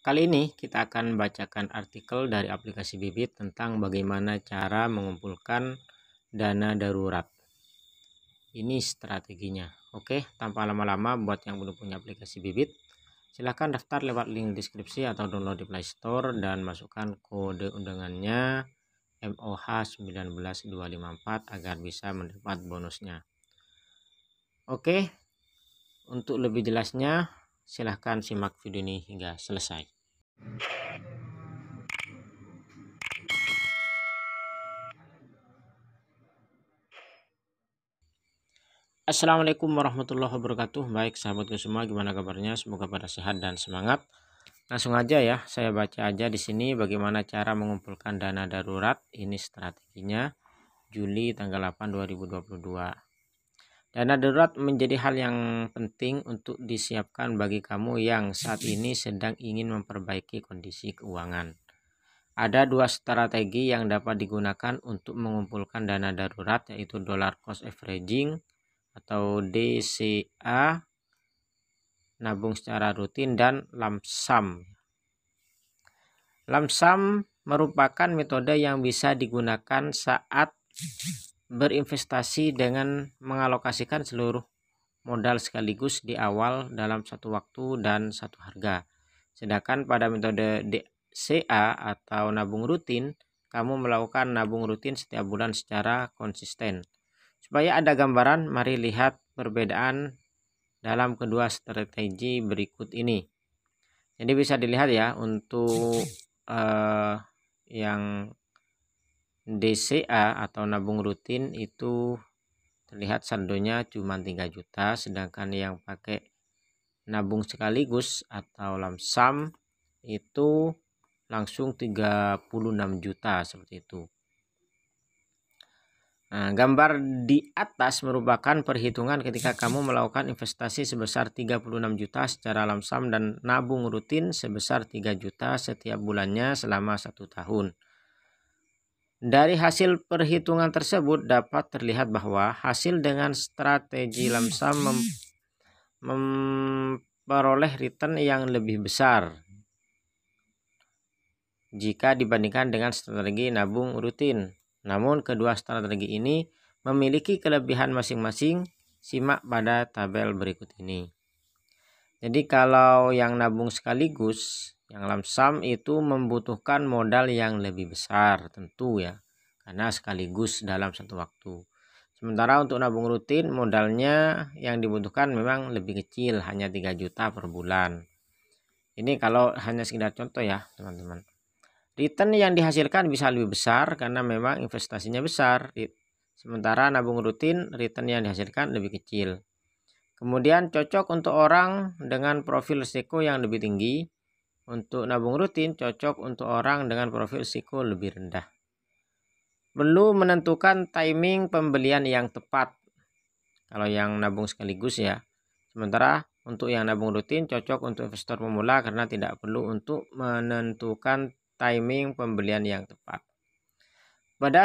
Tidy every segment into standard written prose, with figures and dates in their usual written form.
Kali ini kita akan bacakan artikel dari aplikasi Bibit tentang bagaimana cara mengumpulkan dana darurat. Ini strateginya. Oke, tanpa lama-lama, buat yang belum punya aplikasi Bibit, silahkan daftar lewat link deskripsi atau download di Play Store dan masukkan kode undangannya MOH19254 agar bisa mendapat bonusnya. Oke, untuk lebih jelasnya silahkan simak video ini hingga selesai. Assalamualaikum warahmatullahi wabarakatuh. Baik sahabatku semua, gimana kabarnya? Semoga pada sehat dan semangat. Langsung aja ya, saya baca aja di sini bagaimana cara mengumpulkan dana darurat. Ini strateginya Juli tanggal 8 2022. Dana darurat menjadi hal yang penting untuk disiapkan bagi kamu yang saat ini sedang ingin memperbaiki kondisi keuangan. Ada dua strategi yang dapat digunakan untuk mengumpulkan dana darurat, yaitu dollar cost averaging atau DCA, nabung secara rutin, dan lump sum. Lump sum merupakan metode yang bisa digunakan saat berinvestasi dengan mengalokasikan seluruh modal sekaligus di awal dalam satu waktu dan satu harga. Sedangkan pada metode DCA atau nabung rutin, kamu melakukan nabung rutin setiap bulan secara konsisten. Supaya ada gambaran, mari lihat perbedaan dalam kedua strategi berikut ini. Jadi bisa dilihat ya, untuk yang DCA atau nabung rutin itu terlihat saldonya cuma 3 juta, sedangkan yang pakai nabung sekaligus atau lump sum itu langsung 36 juta seperti itu. Nah, gambar di atas merupakan perhitungan ketika kamu melakukan investasi sebesar 36 juta secara lump sum dan nabung rutin sebesar 3 juta setiap bulannya selama 1 tahun. Dari hasil perhitungan tersebut dapat terlihat bahwa hasil dengan strategi lump sum memperoleh return yang lebih besar jika dibandingkan dengan strategi nabung rutin. Namun kedua strategi ini memiliki kelebihan masing-masing. Simak pada tabel berikut ini. Jadi kalau yang nabung sekaligus, yang lump sum itu membutuhkan modal yang lebih besar tentu ya, karena sekaligus dalam satu waktu. Sementara untuk nabung rutin, modalnya yang dibutuhkan memang lebih kecil, hanya 3 juta per bulan. Ini kalau hanya sekedar contoh ya teman-teman. Return yang dihasilkan bisa lebih besar karena memang investasinya besar. Sementara nabung rutin, return yang dihasilkan lebih kecil. Kemudian cocok untuk orang dengan profil risiko yang lebih tinggi. Untuk nabung rutin cocok untuk orang dengan profil risiko lebih rendah. Perlu menentukan timing pembelian yang tepat kalau yang nabung sekaligus ya. Sementara untuk yang nabung rutin cocok untuk investor pemula karena tidak perlu untuk menentukan timing pembelian yang tepat. Pada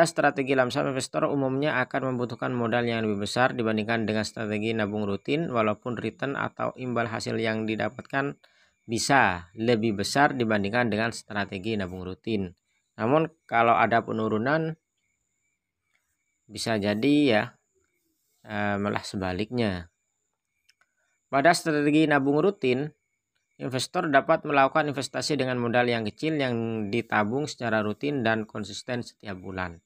strategi lump sum, investor umumnya akan membutuhkan modal yang lebih besar dibandingkan dengan strategi nabung rutin, walaupun return atau imbal hasil yang didapatkan bisa lebih besar dibandingkan dengan strategi nabung rutin. Namun kalau ada penurunan bisa jadi ya malah sebaliknya. Pada strategi nabung rutin, investor dapat melakukan investasi dengan modal yang kecil yang ditabung secara rutin dan konsisten setiap bulan.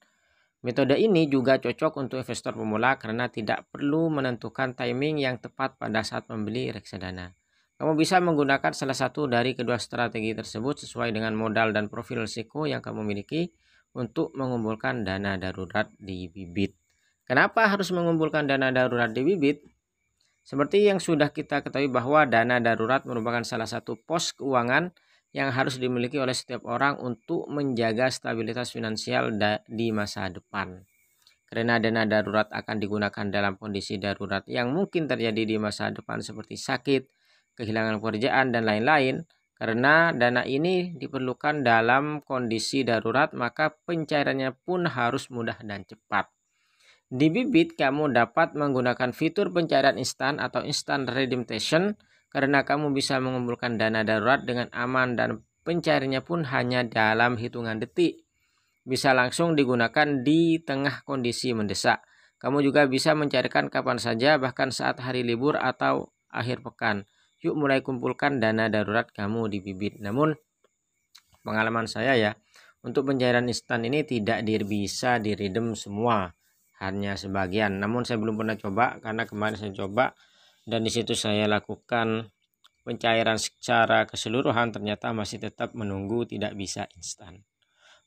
Metode ini juga cocok untuk investor pemula karena tidak perlu menentukan timing yang tepat pada saat membeli reksadana. Kamu bisa menggunakan salah satu dari kedua strategi tersebut sesuai dengan modal dan profil risiko yang kamu miliki untuk mengumpulkan dana darurat di Bibit. Kenapa harus mengumpulkan dana darurat di Bibit? Seperti yang sudah kita ketahui bahwa dana darurat merupakan salah satu pos keuangan yang harus dimiliki oleh setiap orang untuk menjaga stabilitas finansial di masa depan. Karena dana darurat akan digunakan dalam kondisi darurat yang mungkin terjadi di masa depan seperti sakit, kehilangan pekerjaan, dan lain-lain. Karena dana ini diperlukan dalam kondisi darurat, maka pencairannya pun harus mudah dan cepat. Di Bibit kamu dapat menggunakan fitur pencairan instan atau instant redemption karena kamu bisa mengumpulkan dana darurat dengan aman dan pencairannya pun hanya dalam hitungan detik. Bisa langsung digunakan di tengah kondisi mendesak. Kamu juga bisa mencairkan kapan saja, bahkan saat hari libur atau akhir pekan. Yuk mulai kumpulkan dana darurat kamu di Bibit. Namun pengalaman saya ya, untuk pencairan instan ini tidak bisa diredem semua, hanya sebagian. Namun saya belum pernah coba karena kemarin saya coba dan di situ saya lakukan pencairan secara keseluruhan, ternyata masih tetap menunggu, tidak bisa instan.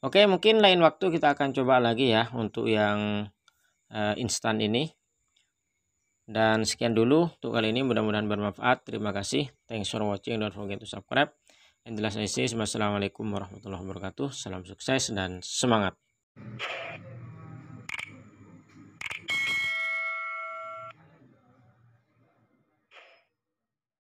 Oke, mungkin lain waktu kita akan coba lagi ya untuk yang instan ini. Dan sekian dulu untuk kali ini, mudah-mudahan bermanfaat. Terima kasih. Thanks for watching. Don't forget to subscribe. And the last I say, wassalamualaikum warahmatullahi wabarakatuh. Salam sukses dan semangat.